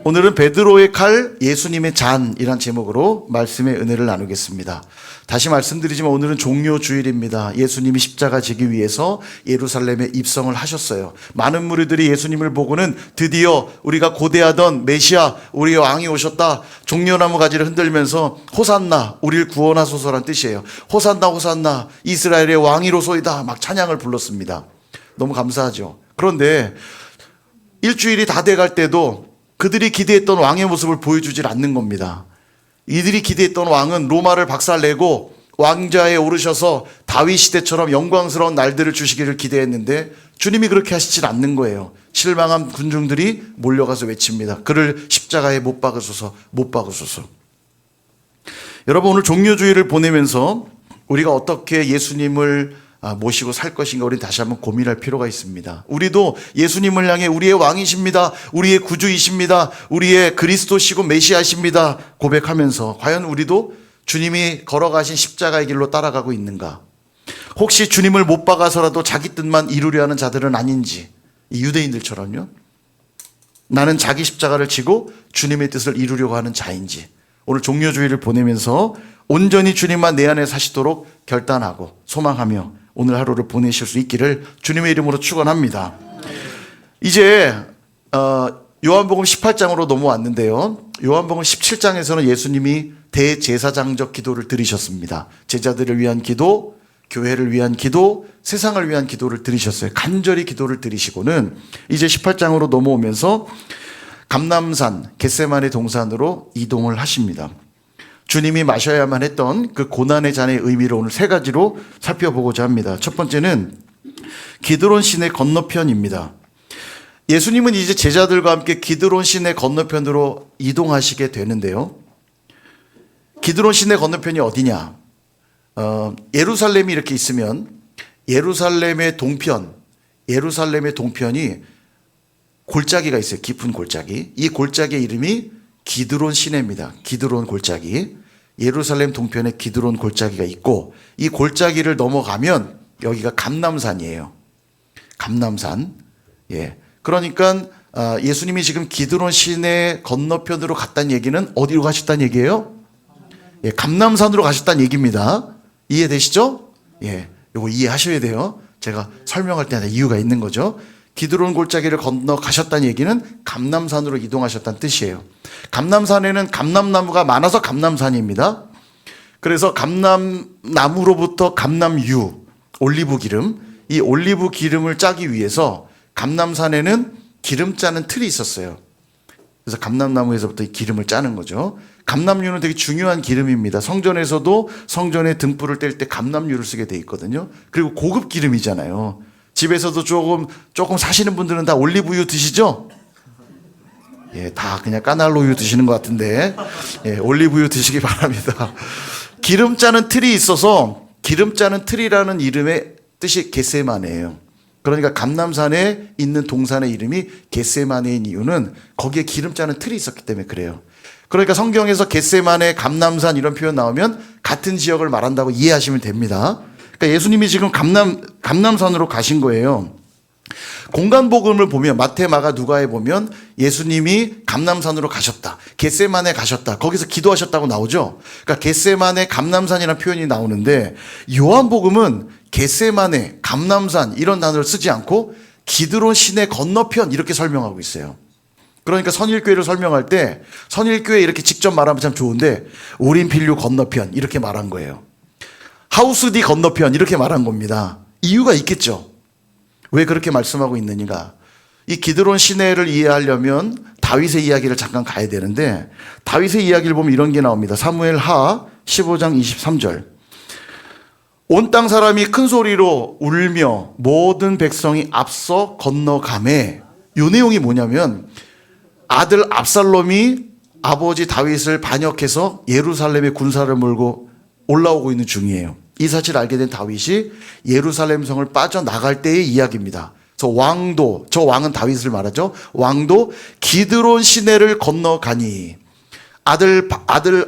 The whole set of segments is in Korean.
오늘은 베드로의 칼, 예수님의 잔이란 제목으로 말씀의 은혜를 나누겠습니다. 다시 말씀드리지만 오늘은 종료주일입니다. 예수님이 십자가 지기 위해서 예루살렘에 입성을 하셨어요. 많은 무리들이 예수님을 보고는 드디어 우리가 고대하던 메시아, 우리의 왕이 오셨다. 종려나무 가지를 흔들면서 호산나, 우리를 구원하소서란 뜻이에요. 호산나 호산나, 이스라엘의 왕이로소이다. 막 찬양을 불렀습니다. 너무 감사하죠. 그런데 일주일이 다 돼갈 때도 그들이 기대했던 왕의 모습을 보여주질 않는 겁니다. 이들이 기대했던 왕은 로마를 박살내고 왕좌에 오르셔서 다윗 시대처럼 영광스러운 날들을 주시기를 기대했는데 주님이 그렇게 하시질 않는 거예요. 실망한 군중들이 몰려가서 외칩니다. 그를 십자가에 못 박으소서, 못 박으소서. 여러분, 오늘 종료주일을 보내면서 우리가 어떻게 예수님을 모시고 살 것인가 우리는 다시 한번 고민할 필요가 있습니다. 우리도 예수님을 향해 우리의 왕이십니다, 우리의 구주이십니다, 우리의 그리스도시고 메시아십니다 고백하면서 과연 우리도 주님이 걸어가신 십자가의 길로 따라가고 있는가? 혹시 주님을 못 박아서라도 자기 뜻만 이루려 하는 자들은 아닌지, 이 유대인들처럼요, 나는 자기 십자가를 지고 주님의 뜻을 이루려고 하는 자인지, 오늘 종료주일을 보내면서 온전히 주님만 내 안에 사시도록 결단하고 소망하며 오늘 하루를 보내실 수 있기를 주님의 이름으로 축원합니다. 이제 요한복음 18장으로 넘어왔는데요. 요한복음 17장에서는 예수님이 대제사장적 기도를 드리셨습니다. 제자들을 위한 기도, 교회를 위한 기도, 세상을 위한 기도를 드리셨어요. 간절히 기도를 드리시고는 이제 18장으로 넘어오면서 감람산, 겟세마네 동산으로 이동을 하십니다. 주님이 마셔야만 했던 그 고난의 잔의 의미를 오늘 세 가지로 살펴보고자 합니다. 첫 번째는 기드론 시내 건너편입니다. 예수님은 이제 제자들과 함께 기드론 시내 건너편으로 이동하시게 되는데요. 기드론 시내 건너편이 어디냐? 예루살렘이 이렇게 있으면 예루살렘의 동편이 골짜기가 있어요. 깊은 골짜기. 이 골짜기의 이름이 기드론 시내입니다. 기드론 골짜기. 예루살렘 동편에 기드론 골짜기가 있고 이 골짜기를 넘어가면 여기가 감람산이에요. 감람산. 예. 그러니까 예수님이 지금 기드론 시내 건너편으로 갔다는 얘기는 어디로 가셨다는 얘기예요? 예, 감람산으로 가셨다는 얘기입니다. 이해되시죠? 예. 요거 이해하셔야 돼요. 제가 설명할 때마다 이유가 있는 거죠. 기드론 골짜기를 건너 가셨다는 얘기는 감람산으로 이동하셨다는 뜻이에요. 감람산에는 감람나무가 많아서 감람산입니다. 그래서 감람나무로부터 감람유, 올리브 기름, 이 올리브 기름을 짜기 위해서 감람산에는 기름 짜는 틀이 있었어요. 그래서 감람나무에서부터 이 기름을 짜는 거죠. 감람유는 되게 중요한 기름입니다. 성전에서도 성전에 등불을 뗄 때 감람유를 쓰게 돼 있거든요. 그리고 고급 기름이잖아요. 집에서도 조금 사시는 분들은 다 올리브유 드시죠? 예, 다 그냥 까날로유 드시는 것 같은데, 예, 올리브유 드시기 바랍니다. 기름 짜는 틀이 있어서 기름 짜는 틀이라는 이름의 뜻이 겟세마네예요. 그러니까 감람산에 있는 동산의 이름이 겟세마네인 이유는 거기에 기름 짜는 틀이 있었기 때문에 그래요. 그러니까 성경에서 겟세마네, 감람산 이런 표현 나오면 같은 지역을 말한다고 이해하시면 됩니다. 그러니까 예수님이 지금 감람산으로 가신 거예요. 공간복음을 보면 마태, 마가, 누가에 보면 예수님이 감람산으로 가셨다, 겟세마네 가셨다, 거기서 기도하셨다고 나오죠. 그러니까 겟세마네, 감람산이라는 표현이 나오는데 요한복음은 겟세마네, 감람산 이런 단어를 쓰지 않고 기드론 시내 건너편 이렇게 설명하고 있어요. 그러니까 선일교회를 설명할 때 선일교회 이렇게 직접 말하면 참 좋은데 오린필류 건너편 이렇게 말한 거예요. 하우스 D 건너편 이렇게 말한 겁니다. 이유가 있겠죠. 왜 그렇게 말씀하고 있느니가. 이 기드론 시내를 이해하려면 다윗의 이야기를 잠깐 가야 되는데 다윗의 이야기를 보면 이런 게 나옵니다. 사무엘 하 15장 23절. 온 땅 사람이 큰 소리로 울며 모든 백성이 앞서 건너가매. 이 내용이 뭐냐면 아들 압살롬이 아버지 다윗을 반역해서 예루살렘에 군사를 몰고 올라오고 있는 중이에요. 이 사실을 알게 된 다윗이 예루살렘 성을 빠져나갈 때의 이야기입니다. 저 왕은 다윗을 말하죠. 왕도 기드론 시내를 건너가니 아들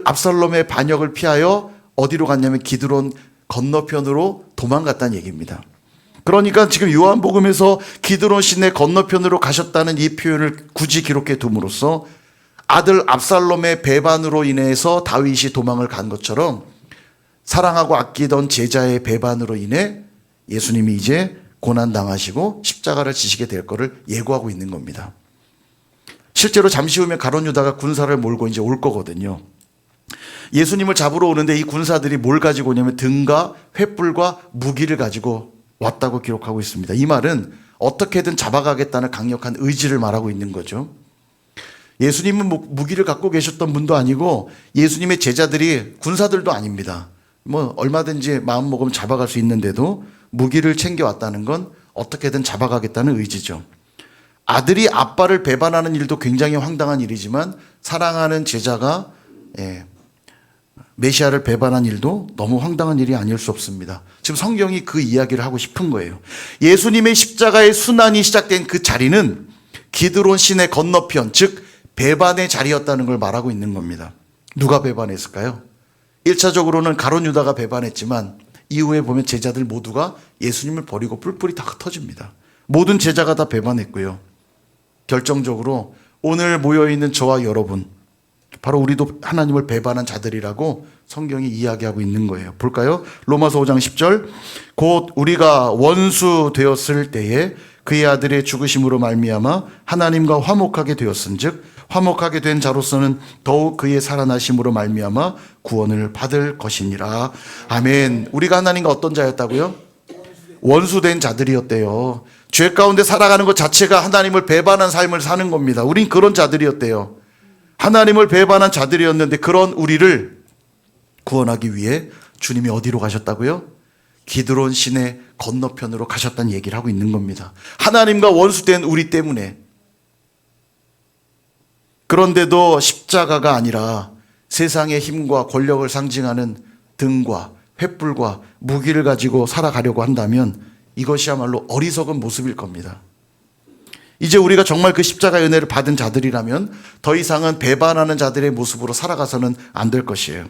압살롬의 반역을 피하여 어디로 갔냐면 기드론 건너편으로 도망갔다는 얘기입니다. 그러니까 지금 요한복음에서 기드론 시내 건너편으로 가셨다는 이 표현을 굳이 기록해 둠으로써 아들 압살롬의 배반으로 인해서 다윗이 도망을 간 것처럼 사랑하고 아끼던 제자의 배반으로 인해 예수님이 이제 고난당하시고 십자가를 지시게 될 것을 예고하고 있는 겁니다. 실제로 잠시 후면 가룟 유다가 군사를 몰고 이제 올 거거든요. 예수님을 잡으러 오는데 이 군사들이 뭘 가지고 오냐면 등과 횃불과 무기를 가지고 왔다고 기록하고 있습니다. 이 말은 어떻게든 잡아가겠다는 강력한 의지를 말하고 있는 거죠. 예수님은 무기를 갖고 계셨던 분도 아니고 예수님의 제자들이 군사들도 아닙니다. 얼마든지 마음 먹으면 잡아갈 수 있는데도 무기를 챙겨왔다는 건 어떻게든 잡아가겠다는 의지죠. 아들이 아빠를 배반하는 일도 굉장히 황당한 일이지만 사랑하는 제자가 메시아를 배반한 일도 너무 황당한 일이 아닐 수 없습니다. 지금 성경이 그 이야기를 하고 싶은 거예요. 예수님의 십자가의 순환이 시작된 그 자리는 기드론 시내 건너편, 즉 배반의 자리였다는 걸 말하고 있는 겁니다. 누가 배반했을까요? 1차적으로는 가룟 유다가 배반했지만 이후에 보면 제자들 모두가 예수님을 버리고 뿔뿔이 다 흩어집니다. 모든 제자가 다 배반했고요. 결정적으로 오늘 모여있는 저와 여러분, 바로 우리도 하나님을 배반한 자들이라고 성경이 이야기하고 있는 거예요. 볼까요? 로마서 5장 10절. 곧 우리가 원수 되었을 때에 그의 아들의 죽으심으로 말미암아 하나님과 화목하게 되었은즉 화목하게 된 자로서는 더욱 그의 살아나심으로 말미암아 구원을 받을 것이니라. 아멘. 우리가 하나님과 어떤 자였다고요? 원수된 자들이었대요. 죄 가운데 살아가는 것 자체가 하나님을 배반한 삶을 사는 겁니다. 우린 그런 자들이었대요. 하나님을 배반한 자들이었는데 그런 우리를 구원하기 위해 주님이 어디로 가셨다고요? 기드론 시내 건너편으로 가셨다는 얘기를 하고 있는 겁니다. 하나님과 원수된 우리 때문에. 그런데도 십자가가 아니라 세상의 힘과 권력을 상징하는 등과 횃불과 무기를 가지고 살아가려고 한다면 이것이야말로 어리석은 모습일 겁니다. 이제 우리가 정말 그 십자가의 은혜를 받은 자들이라면 더 이상은 배반하는 자들의 모습으로 살아가서는 안 될 것이에요.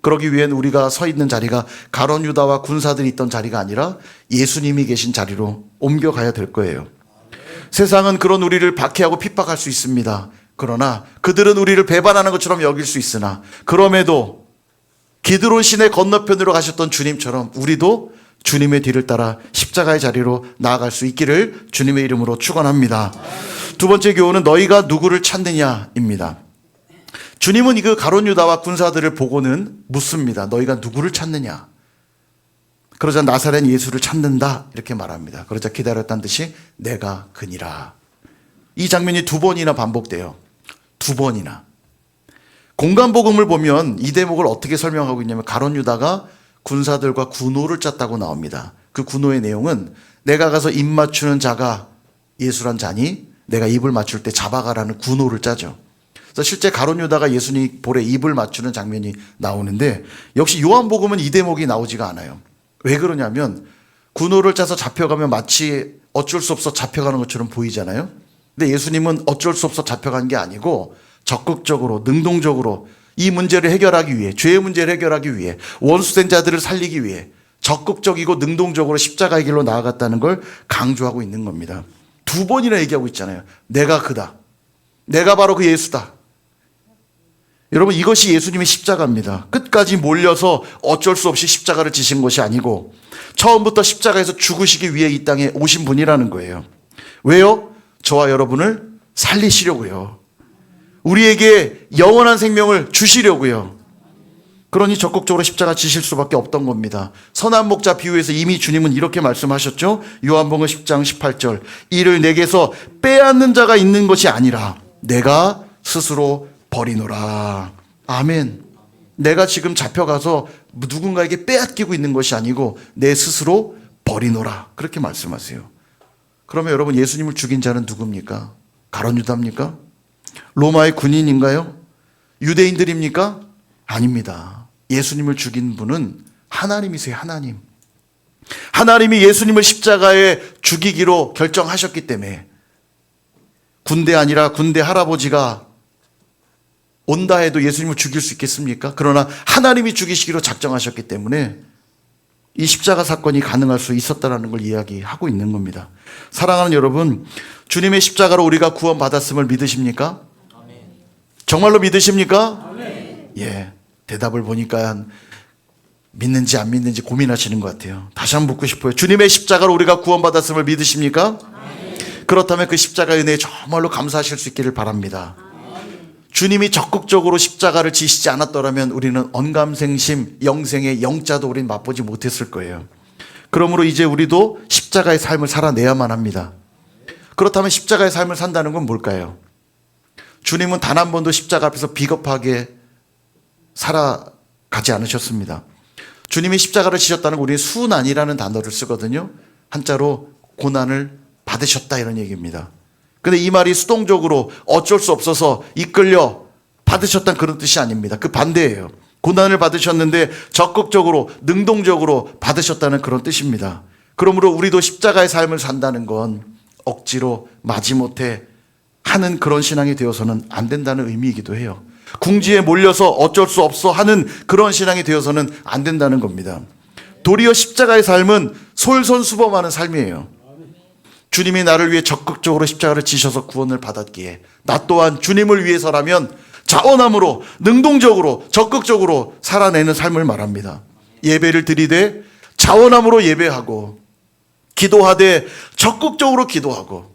그러기 위hen 우리가 서 있는 자리가 가룟 유다와 군사들이 있던 자리가 아니라 예수님이 계신 자리로 옮겨가야 될 거예요. 세상은 그런 우리를 박해하고 핍박할 수 있습니다. 그러나 그들은 우리를 배반하는 것처럼 여길 수 있으나 그럼에도 기드론 시내 건너편으로 가셨던 주님처럼 우리도 주님의 뒤를 따라 십자가의 자리로 나아갈 수 있기를 주님의 이름으로 축원합니다. 두 번째 교훈은 너희가 누구를 찾느냐입니다. 주님은 그 가룟 유다와 군사들을 보고는 묻습니다. 너희가 누구를 찾느냐? 그러자 나사렛 예수를 찾는다 이렇게 말합니다. 그러자 기다렸다는 듯이 내가 그니라. 이 장면이 두 번이나 반복돼요. 두 번이나. 공간복음을 보면 이 대목을 어떻게 설명하고 있냐면 가룟 유다가 군사들과 군호를 짰다고 나옵니다. 그 군호의 내용은 내가 가서 입 맞추는 자가 예수란 자니 내가 입을 맞출 때 잡아가라는 군호를 짜죠. 그래서 실제 가룟 유다가 예수님 볼에 입을 맞추는 장면이 나오는데 역시 요한복음은 이 대목이 나오지가 않아요. 왜 그러냐면 군호를 짜서 잡혀가면 마치 어쩔 수 없어 잡혀가는 것처럼 보이잖아요. 근데 예수님은 어쩔 수 없어 잡혀간 게 아니고 적극적으로 능동적으로 이 문제를 해결하기 위해, 죄의 문제를 해결하기 위해, 원수된 자들을 살리기 위해 적극적이고 능동적으로 십자가의 길로 나아갔다는 걸 강조하고 있는 겁니다. 두 번이나 얘기하고 있잖아요. 내가 그다. 내가 바로 그 예수다. 여러분 이것이 예수님의 십자가입니다. 끝까지 몰려서 어쩔 수 없이 십자가를 지신 것이 아니고 처음부터 십자가에서 죽으시기 위해 이 땅에 오신 분이라는 거예요. 왜요? 저와 여러분을 살리시려고요. 우리에게 영원한 생명을 주시려고요. 그러니 적극적으로 십자가 지실 수밖에 없던 겁니다. 선한 목자 비유에서 이미 주님은 이렇게 말씀하셨죠. 요한복음 10장 18절 이를 내게서 빼앗는 자가 있는 것이 아니라 내가 스스로 버리노라. 아멘. 내가 지금 잡혀가서 누군가에게 빼앗기고 있는 것이 아니고 내 스스로 버리노라. 그렇게 말씀하세요. 그러면 여러분 예수님을 죽인 자는 누굽니까? 가룟 유다입니까? 로마의 군인인가요? 유대인들입니까? 아닙니다. 예수님을 죽인 분은 하나님이세요. 하나님. 하나님이 예수님을 십자가에 죽이기로 결정하셨기 때문에 군대 아니라 군대 할아버지가 온다 해도 예수님을 죽일 수 있겠습니까? 그러나 하나님이 죽이시기로 작정하셨기 때문에 이 십자가 사건이 가능할 수 있었다는 걸 이야기하고 있는 겁니다. 사랑하는 여러분, 주님의 십자가로 우리가 구원받았음을 믿으십니까? 정말로 믿으십니까? 예. 대답을 보니까 믿는지 안 믿는지 고민하시는 것 같아요. 다시 한번 묻고 싶어요. 주님의 십자가로 우리가 구원받았음을 믿으십니까? 그렇다면 그 십자가 은혜에 정말로 감사하실 수 있기를 바랍니다. 주님이 적극적으로 십자가를 지시지 않았더라면 우리는 언감생심, 영생의 영자도 우리는 맛보지 못했을 거예요. 그러므로 이제 우리도 십자가의 삶을 살아내야만 합니다. 그렇다면 십자가의 삶을 산다는 건 뭘까요? 주님은 단 한 번도 십자가 앞에서 비겁하게 살아가지 않으셨습니다. 주님이 십자가를 지셨다는 건 우리의 수난이라는 단어를 쓰거든요. 한자로 고난을 받으셨다 이런 얘기입니다. 근데 이 말이 수동적으로 어쩔 수 없어서 이끌려 받으셨다는 그런 뜻이 아닙니다. 그 반대예요. 고난을 받으셨는데 적극적으로 능동적으로 받으셨다는 그런 뜻입니다. 그러므로 우리도 십자가의 삶을 산다는 건 억지로 마지못해 하는 그런 신앙이 되어서는 안 된다는 의미이기도 해요. 궁지에 몰려서 어쩔 수 없어 하는 그런 신앙이 되어서는 안 된다는 겁니다. 도리어 십자가의 삶은 솔선수범하는 삶이에요. 주님이 나를 위해 적극적으로 십자가를 지셔서 구원을 받았기에 나 또한 주님을 위해서라면 자원함으로 능동적으로 적극적으로 살아내는 삶을 말합니다. 예배를 드리되 자원함으로 예배하고 기도하되 적극적으로 기도하고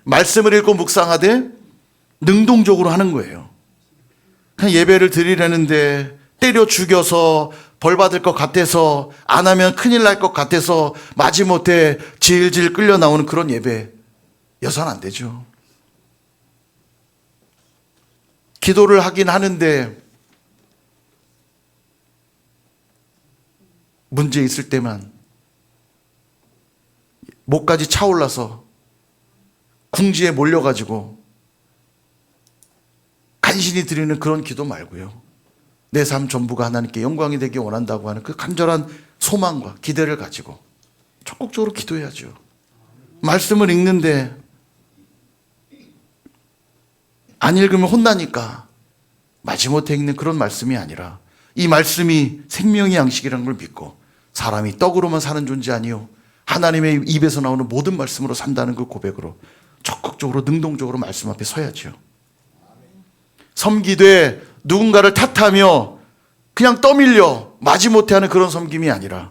말씀을 읽고 묵상하되 능동적으로 하는 거예요. 그냥 예배를 드리려는데 때려 죽여서 벌 받을 것 같아서 안 하면 큰일 날 것 같아서 마지못해 질질 끌려 나오는 그런 예배여서는 안 되죠. 기도를 하긴 하는데 문제 있을 때만 목까지 차올라서 궁지에 몰려가지고 간신히 드리는 그런 기도 말고요. 내 삶 전부가 하나님께 영광이 되기 원한다고 하는 그 간절한 소망과 기대를 가지고 적극적으로 기도해야죠. 말씀을 읽는데 안 읽으면 혼나니까 마지못해 읽는 그런 말씀이 아니라 이 말씀이 생명의 양식이라는 걸 믿고 사람이 떡으로만 사는 존재 아니요 하나님의 입에서 나오는 모든 말씀으로 산다는 그 고백으로 적극적으로 능동적으로 말씀 앞에 서야죠. 섬기되 누군가를 탓하며 그냥 떠밀려 마지못해 하는 그런 섬김이 아니라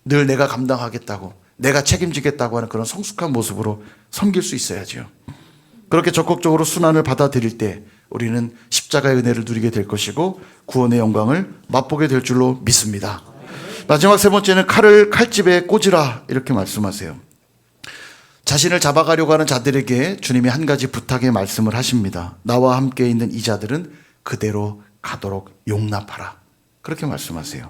늘 내가 감당하겠다고 내가 책임지겠다고 하는 그런 성숙한 모습으로 섬길 수 있어야죠. 그렇게 적극적으로 순환을 받아들일 때 우리는 십자가의 은혜를 누리게 될 것이고 구원의 영광을 맛보게 될 줄로 믿습니다. 마지막 세 번째는 칼을 칼집에 꽂으라 이렇게 말씀하세요. 자신을 잡아가려고 하는 자들에게 주님이 한 가지 부탁의 말씀을 하십니다. 나와 함께 있는 이 자들은 그대로 가도록 용납하라. 그렇게 말씀하세요.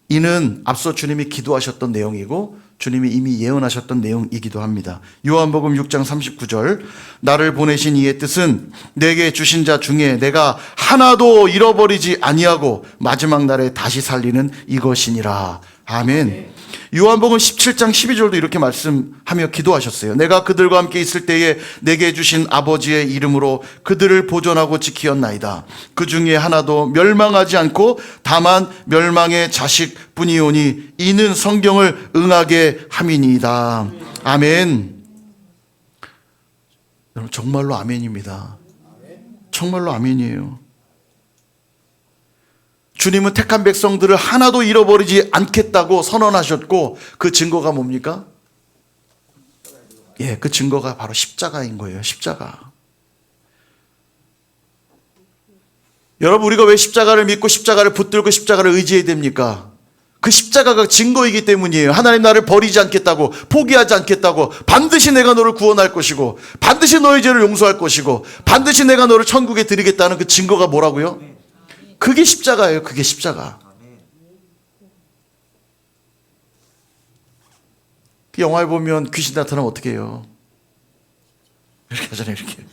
이는 앞서 주님이 기도하셨던 내용이고 주님이 이미 예언하셨던 내용이기도 합니다. 요한복음 6장 39절 나를 보내신 이의 뜻은 내게 주신 자 중에 내가 하나도 잃어버리지 아니하고 마지막 날에 다시 살리는 이것이니라. 아멘. 요한복음 17장 12절도 이렇게 말씀하며 기도하셨어요. 내가 그들과 함께 있을 때에 내게 주신 아버지의 이름으로 그들을 보존하고 지키었나이다. 그 중에 하나도 멸망하지 않고 다만 멸망의 자식뿐이오니 이는 성경을 응하게 함이니이다. 아멘. 여러분 정말로 아멘입니다. 정말로 아멘이에요. 주님은 택한 백성들을 하나도 잃어버리지 않겠다고 선언하셨고 그 증거가 뭡니까? 예, 그 증거가 바로 십자가인 거예요. 십자가. 여러분 우리가 왜 십자가를 믿고 십자가를 붙들고 십자가를 의지해야 됩니까? 그 십자가가 증거이기 때문이에요. 하나님 나를 버리지 않겠다고 포기하지 않겠다고 반드시 내가 너를 구원할 것이고 반드시 너의 죄를 용서할 것이고 반드시 내가 너를 천국에 드리겠다는 그 증거가 뭐라고요? 그게 십자가예요. 그게 십자가. 그 영화에 보면 귀신 나타나면 어떻게 해요? 이렇게 하잖아요. 이렇게.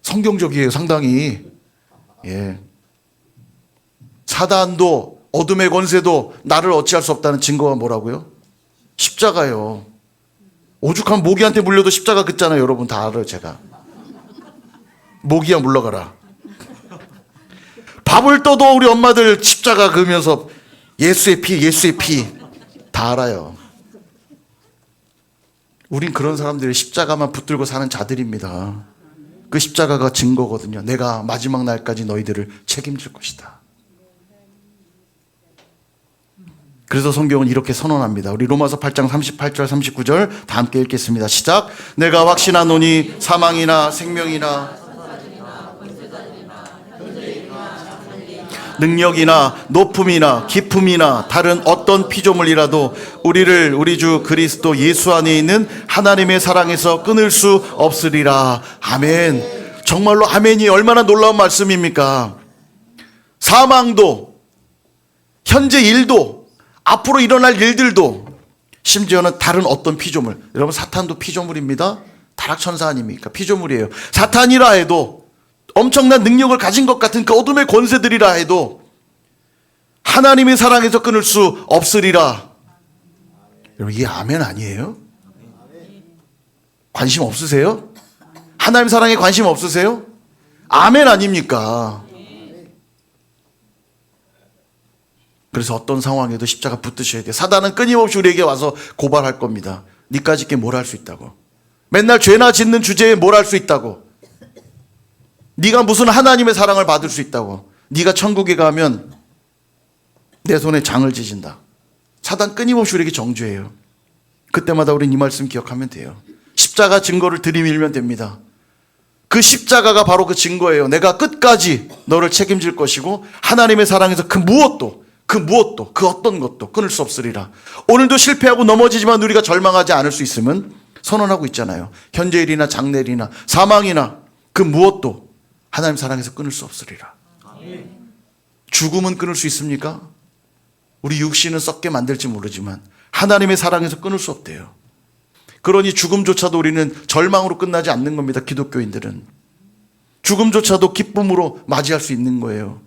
성경적이에요. 상당히. 예. 사단도 어둠의 권세도 나를 어찌할 수 없다는 증거가 뭐라고요? 십자가예요. 오죽하면 모기한테 물려도 십자가 긋잖아요. 여러분 다 알아요. 제가. 모기야 물러가라. 밥을 떠도 우리 엄마들 십자가 그으면서 예수의 피, 예수의 피 다 알아요. 우린 그런 사람들이 십자가만 붙들고 사는 자들입니다. 그 십자가가 증거거든요. 내가 마지막 날까지 너희들을 책임질 것이다. 그래서 성경은 이렇게 선언합니다. 우리 로마서 8장 38절 39절 다 함께 읽겠습니다. 시작. 내가 확신하노니 사망이나 생명이나 능력이나 높음이나 깊음이나 다른 어떤 피조물이라도 우리를 우리 주 그리스도 예수 안에 있는 하나님의 사랑에서 끊을 수 없으리라. 아멘. 정말로 아멘이 얼마나 놀라운 말씀입니까? 사망도, 현재 일도, 앞으로 일어날 일들도, 심지어는 다른 어떤 피조물, 여러분 사탄도 피조물입니다. 타락천사 아닙니까? 피조물이에요. 사탄이라 해도, 엄청난 능력을 가진 것 같은 그 어둠의 권세들이라 해도 하나님의 사랑에서 끊을 수 없으리라. 여러분 이게 아멘 아니에요? 관심 없으세요? 하나님 사랑에 관심 없으세요? 아멘 아닙니까? 그래서 어떤 상황에도 십자가 붙드셔야 돼요. 사단은 끊임없이 우리에게 와서 고발할 겁니다. 니까짓 게 뭘 할 수 있다고. 맨날 죄나 짓는 주제에 뭘 할 수 있다고. 네가 무슨 하나님의 사랑을 받을 수 있다고. 네가 천국에 가면 내 손에 장을 지진다. 사단 끊임없이 우리에게 정죄해요. 그때마다 우리는 이 말씀 기억하면 돼요. 십자가 증거를 들이밀면 됩니다. 그 십자가가 바로 그 증거예요. 내가 끝까지 너를 책임질 것이고 하나님의 사랑에서 그 무엇도 그 어떤 것도 끊을 수 없으리라. 오늘도 실패하고 넘어지지만 우리가 절망하지 않을 수 있음은 선언하고 있잖아요. 현재 일이나 장래일이나 사망이나 그 무엇도 하나님 사랑에서 끊을 수 없으리라. 죽음은 끊을 수 있습니까? 우리 육신은 썩게 만들지 모르지만 하나님의 사랑에서 끊을 수 없대요. 그러니 죽음조차도 우리는 절망으로 끝나지 않는 겁니다. 기독교인들은 죽음조차도 기쁨으로 맞이할 수 있는 거예요.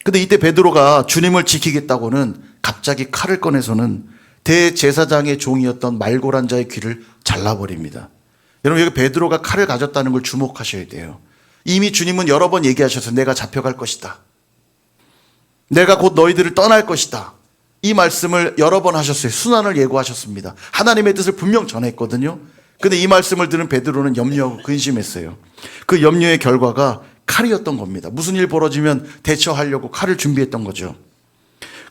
근데 이때 베드로가 주님을 지키겠다고는 갑자기 칼을 꺼내서는 대제사장의 종이었던 말고란 자의 귀를 잘라버립니다. 여러분 여기 베드로가 칼을 가졌다는 걸 주목하셔야 돼요. 이미 주님은 여러 번 얘기하셔서 내가 잡혀갈 것이다. 내가 곧 너희들을 떠날 것이다. 이 말씀을 여러 번 하셨어요. 순환을 예고하셨습니다. 하나님의 뜻을 분명 전했거든요. 근데 이 말씀을 들은 베드로는 염려하고 근심했어요. 그 염려의 결과가 칼이었던 겁니다. 무슨 일 벌어지면 대처하려고 칼을 준비했던 거죠.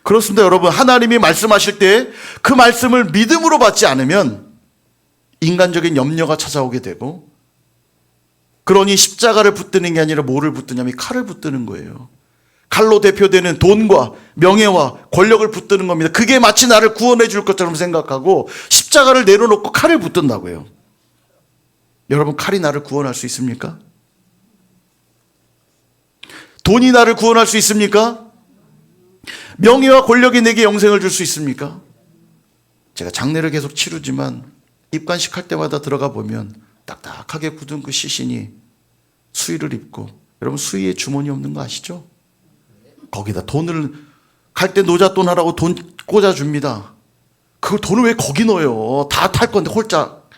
그렇습니다. 여러분 하나님이 말씀하실 때 그 말씀을 믿음으로 받지 않으면 인간적인 염려가 찾아오게 되고, 그러니 십자가를 붙드는 게 아니라 뭐를 붙드냐면 칼을 붙드는 거예요. 칼로 대표되는 돈과 명예와 권력을 붙드는 겁니다. 그게 마치 나를 구원해 줄 것처럼 생각하고 십자가를 내려놓고 칼을 붙든다고요. 여러분 칼이 나를 구원할 수 있습니까? 돈이 나를 구원할 수 있습니까? 명예와 권력이 내게 영생을 줄 수 있습니까? 제가 장례를 계속 치르지만 입관식 할 때마다 들어가 보면 딱딱하게 굳은 그 시신이 수의를 입고, 여러분 수의에 주머니 없는 거 아시죠? 거기다 돈을 갈 때 노잣돈 하라고 돈 꽂아줍니다. 그걸 돈을 왜 거기 넣어요? 다 탈 건데 홀짝.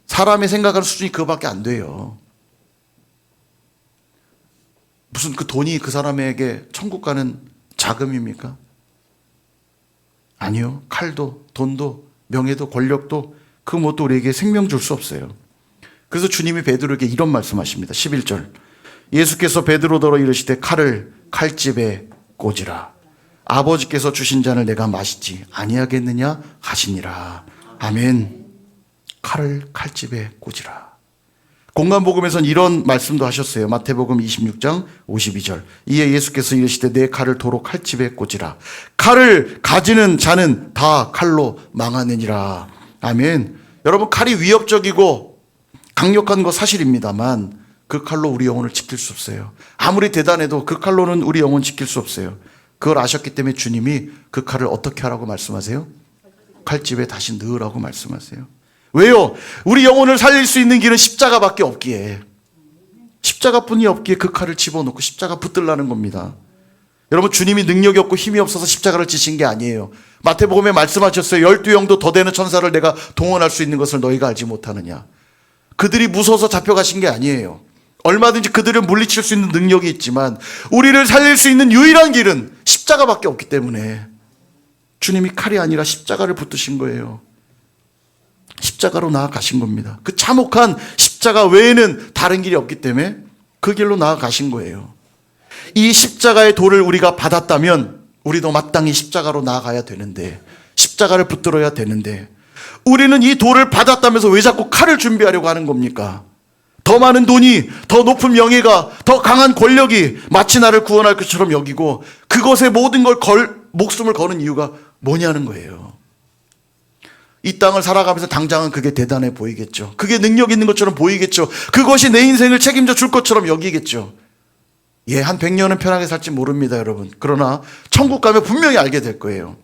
사람이 생각하는 수준이 그거밖에 안 돼요. 무슨 그 돈이 그 사람에게 천국 가는 자금입니까? 아니요. 칼도 돈도 명예도 권력도 그 무엇도 우리에게 생명 줄 수 없어요. 그래서 주님이 베드로에게 이런 말씀하십니다. 11절. 예수께서 베드로더러 이르시되 칼을 칼집에 꽂으라. 아버지께서 주신 잔을 내가 마시지 아니하겠느냐 하시니라. 아멘. 칼을 칼집에 꽂으라. 공간복음에서는 이런 말씀도 하셨어요. 마태복음 26장 52절. 이에 예수께서 이르시되 내 칼을 도로 칼집에 꽂으라. 칼을 가지는 자는 다 칼로 망하느니라. 아멘. 여러분 칼이 위협적이고 강력한 거 사실입니다만 그 칼로 우리 영혼을 지킬 수 없어요. 아무리 대단해도 그 칼로는 우리 영혼 지킬 수 없어요. 그걸 아셨기 때문에 주님이 그 칼을 어떻게 하라고 말씀하세요? 칼집에 다시 넣으라고 말씀하세요. 왜요? 우리 영혼을 살릴 수 있는 길은 십자가밖에 없기에, 십자가뿐이 없기에 그 칼을 집어넣고 십자가 붙들라는 겁니다. 여러분 주님이 능력이 없고 힘이 없어서 십자가를 지신 게 아니에요. 마태복음에 말씀하셨어요. 12영도 더 되는 천사를 내가 동원할 수 있는 것을 너희가 알지 못하느냐. 그들이 무서워서 잡혀가신 게 아니에요. 얼마든지 그들을 물리칠 수 있는 능력이 있지만 우리를 살릴 수 있는 유일한 길은 십자가밖에 없기 때문에 주님이 칼이 아니라 십자가를 붙드신 거예요. 십자가로 나아가신 겁니다. 그 참혹한 십자가 외에는 다른 길이 없기 때문에 그 길로 나아가신 거예요. 이 십자가의 도를 우리가 받았다면 우리도 마땅히 십자가로 나아가야 되는데, 십자가를 붙들어야 되는데, 우리는 이 도를 받았다면서 왜 자꾸 칼을 준비하려고 하는 겁니까? 더 많은 돈이, 더 높은 명예가, 더 강한 권력이 마치 나를 구원할 것처럼 여기고 그것에 모든 걸 목숨을 거는 이유가 뭐냐는 거예요. 이 땅을 살아가면서 당장은 그게 대단해 보이겠죠. 그게 능력 있는 것처럼 보이겠죠. 그것이 내 인생을 책임져 줄 것처럼 여기겠죠. 예, 한 100년은 편하게 살지 모릅니다, 여러분. 그러나 천국 가면 분명히 알게 될 거예요.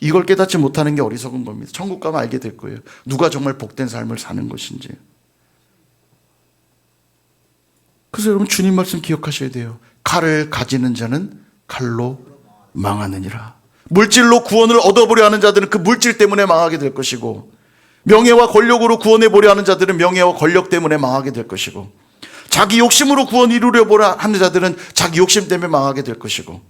이걸 깨닫지 못하는 게 어리석은 겁니다. 천국 가면 알게 될 거예요. 누가 정말 복된 삶을 사는 것인지. 그래서 여러분, 주님 말씀 기억하셔야 돼요. 칼을 가지는 자는 칼로 망하느니라. 물질로 구원을 얻어보려 하는 자들은 그 물질 때문에 망하게 될 것이고, 명예와 권력으로 구원해보려 하는 자들은 명예와 권력 때문에 망하게 될 것이고, 자기 욕심으로 구원 이루려보려 하는 자들은 자기 욕심 때문에 망하게 될 것이고,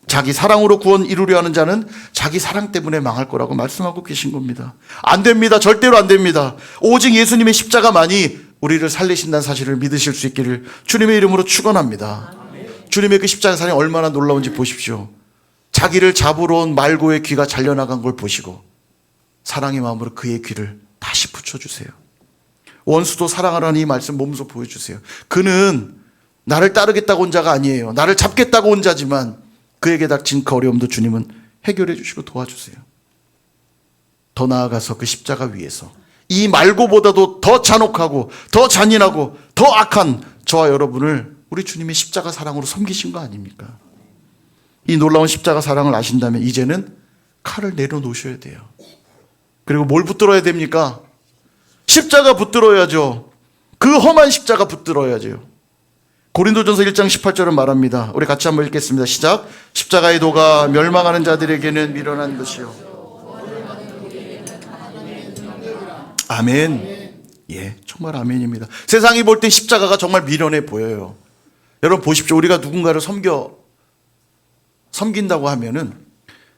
자기 사랑으로 구원 이루려 하는 자는 자기 사랑 때문에 망할 거라고 말씀하고 계신 겁니다. 안 됩니다. 절대로 안 됩니다. 오직 예수님의 십자가만이 우리를 살리신다는 사실을 믿으실 수 있기를 주님의 이름으로 축원합니다. 주님의 그 십자가 사랑이 얼마나 놀라운지 보십시오. 자기를 잡으러 온 말고의 귀가 잘려나간 걸 보시고 사랑의 마음으로 그의 귀를 다시 붙여주세요. 원수도 사랑하라는 이 말씀 몸소 보여주세요. 그는 나를 따르겠다고 온 자가 아니에요. 나를 잡겠다고 온 자지만 그에게 닥친 그 어려움도 주님은 해결해 주시고 도와주세요. 더 나아가서 그 십자가 위에서 이 말고보다도 더 잔혹하고 더 잔인하고 더 악한 저와 여러분을 우리 주님의 십자가 사랑으로 섬기신 거 아닙니까? 이 놀라운 십자가 사랑을 아신다면 이제는 칼을 내려놓으셔야 돼요. 그리고 뭘 붙들어야 됩니까? 십자가 붙들어야죠. 그 험한 십자가 붙들어야죠. 고린도전서 1장 18절은 말합니다. 우리 같이 한번 읽겠습니다. 시작. 십자가의 도가 멸망하는 자들에게는 미련한 것이요. 아멘. 예, 정말 아멘입니다. 세상이 볼 때 십자가가 정말 미련해 보여요. 여러분 보십시오. 우리가 누군가를 섬긴다고 하면은,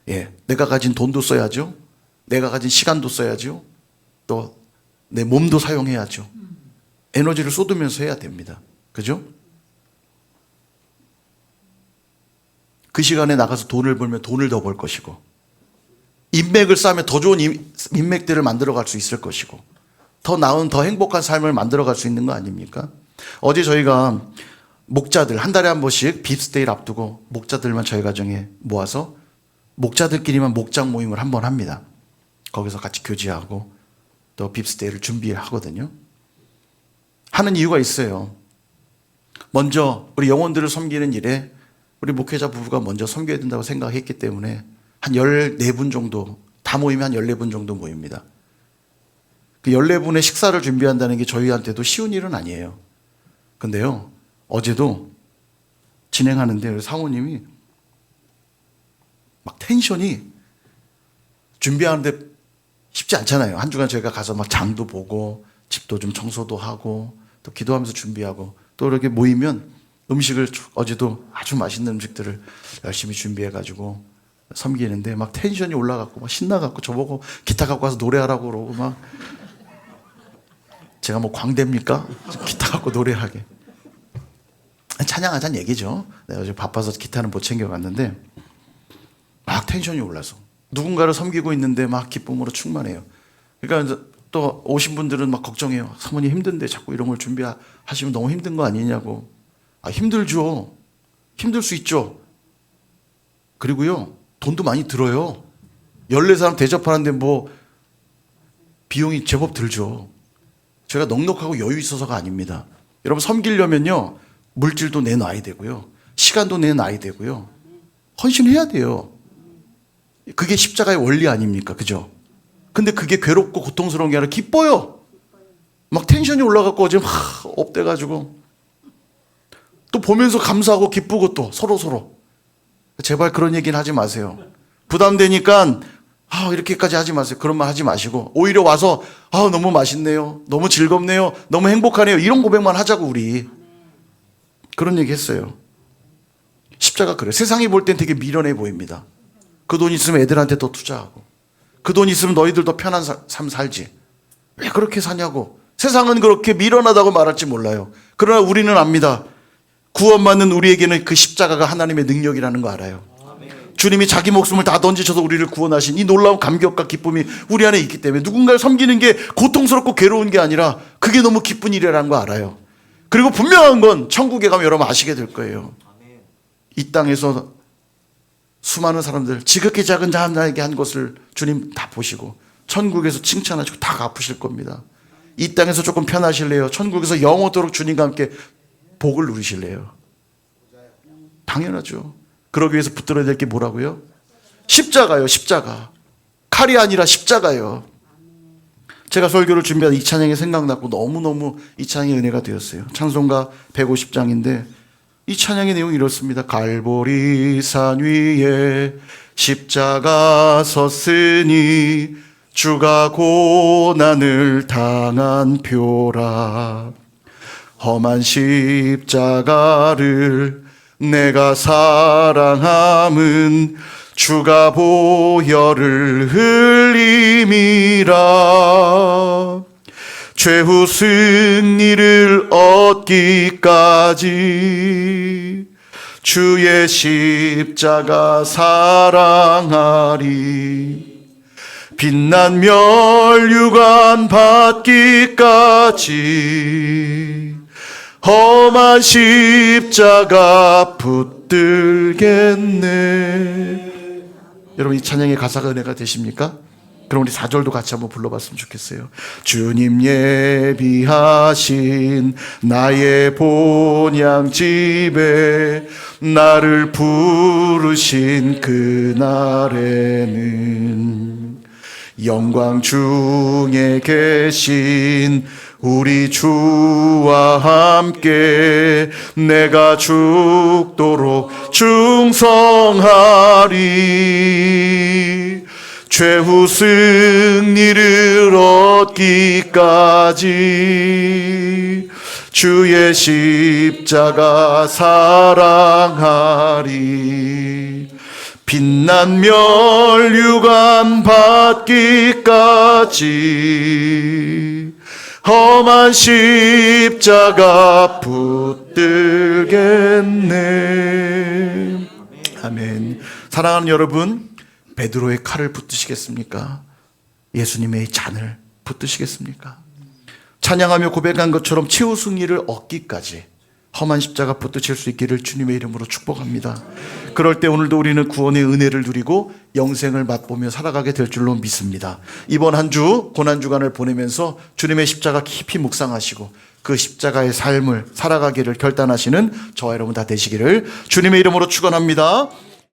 예, 내가 가진 돈도 써야죠. 내가 가진 시간도 써야죠. 또 내 몸도 사용해야죠. 에너지를 쏟으면서 해야 됩니다. 그죠? 그 시간에 나가서 돈을 벌면 돈을 더 벌 것이고, 인맥을 쌓으면 더 좋은 인맥들을 만들어갈 수 있을 것이고, 더 나은, 더 행복한 삶을 만들어갈 수 있는 거 아닙니까? 어제 저희가 목자들 한 달에 한 번씩 빕스데이를 앞두고 목자들만 저희 가정에 모아서 목자들끼리만 목장 모임을 한 번 합니다. 거기서 같이 교제하고 또 빕스데이를 준비하거든요. 하는 이유가 있어요. 먼저 우리 영혼들을 섬기는 일에 우리 목회자 부부가 먼저 섬겨야 된다고 생각했기 때문에 한 14분 정도, 다 모이면 한 14분 정도 모입니다. 그 14분의 식사를 준비한다는 게 저희한테도 쉬운 일은 아니에요. 근데요, 어제도 진행하는데 사모님이 막 텐션이, 준비하는데 쉽지 않잖아요. 한 주간 저희가 가서 막 장도 보고 집도 좀 청소도 하고 또 기도하면서 준비하고 또 이렇게 모이면 음식을, 어제도 아주 맛있는 음식들을 열심히 준비해가지고 섬기는데 막 텐션이 올라갔고 막 신나갖고 저보고 기타 갖고 와서 노래하라고 그러고 막, 제가 뭐 광대입니까? 기타 갖고 노래하게. 찬양하자는 얘기죠. 내가 어제 바빠서 기타는 못 챙겨갔는데 막 텐션이 올라서 누군가를 섬기고 있는데 막 기쁨으로 충만해요. 그러니까 또 오신 분들은 막 걱정해요. 사모님 힘든데 자꾸 이런 걸 준비하시면 너무 힘든 거 아니냐고. 아, 힘들죠. 힘들 수 있죠. 그리고요, 돈도 많이 들어요. 14사람 대접하는데 뭐 비용이 제법 들죠. 제가 넉넉하고 여유 있어서가 아닙니다. 여러분 섬기려면요, 물질도 내놔야 되고요, 시간도 내놔야 되고요, 헌신해야 돼요. 그게 십자가의 원리 아닙니까? 그죠? 근데 그게 괴롭고 고통스러운 게 아니라 기뻐요. 막 텐션이 올라가고 어제 막 업돼가지고 또 보면서 감사하고 기쁘고 또 서로. 제발 그런 얘기는 하지 마세요. 부담되니까 이렇게까지 하지 마세요. 그런 말 하지 마시고 오히려 와서 너무 맛있네요. 너무 즐겁네요. 너무 행복하네요. 이런 고백만 하자고 우리. 그런 얘기 했어요. 십자가 그래요. 세상이 볼 땐 되게 미련해 보입니다. 그 돈 있으면 애들한테 더 투자하고, 그 돈 있으면 너희들도 편한 삶 살지. 왜 그렇게 사냐고. 세상은 그렇게 미련하다고 말할지 몰라요. 그러나 우리는 압니다. 구원받는 우리에게는 그 십자가가 하나님의 능력이라는 거 알아요. 주님이 자기 목숨을 다 던지셔서 우리를 구원하신 이 놀라운 감격과 기쁨이 우리 안에 있기 때문에 누군가를 섬기는 게 고통스럽고 괴로운 게 아니라 그게 너무 기쁜 일이라는 거 알아요. 그리고 분명한 건 천국에 가면 여러분 아시게 될 거예요. 이 땅에서 수많은 사람들 지극히 작은 자에게 한 것을 주님 다 보시고 천국에서 칭찬하시고 다 갚으실 겁니다. 이 땅에서 조금 편하실래요? 천국에서 영원토록 주님과 함께 복을 누리실래요? 당연하죠. 그러기 위해서 붙들어야 될 게 뭐라고요? 십자가요. 십자가. 칼이 아니라 십자가요. 제가 설교를 준비한 이 찬양이 생각났고 너무너무 이 찬양이 은혜가 되었어요. 찬송가 150장인데 이 찬양의 내용이 이렇습니다. 갈보리 산 위에 십자가 섰으니 주가 고난을 당한 표라. 험한 십자가를 내가 사랑함은 주가 보혈을 흘림이라. 최후 승리를 얻기까지 주의 십자가 사랑하리. 빛난 멸류관 받기까지 험한 십자가 붙들겠네. 여러분 이 찬양의 가사가 은혜가 되십니까? 그럼 우리 4절도 같이 한번 불러봤으면 좋겠어요. 주님 예비하신 나의 본향집에 나를 부르신 그날에는 영광 중에 계신 우리 주와 함께 내가 죽도록 충성하리. 최후 승리를 얻기까지 주의 십자가 사랑하리. 빛난 멸류관 받기까지 험한 십자가 붙들겠네. 아멘. 사랑하는 여러분, 베드로의 칼을 붙드시겠습니까? 예수님의 잔을 붙드시겠습니까? 찬양하며 고백한 것처럼 최후 승리를 얻기까지 험한 십자가 붙드실 수 있기를 주님의 이름으로 축복합니다. 그럴 때 오늘도 우리는 구원의 은혜를 누리고 영생을 맛보며 살아가게 될 줄로 믿습니다. 이번 한 주 고난주간을 보내면서 주님의 십자가 깊이 묵상하시고 그 십자가의 삶을 살아가기를 결단하시는 저와 여러분 다 되시기를 주님의 이름으로 축원합니다.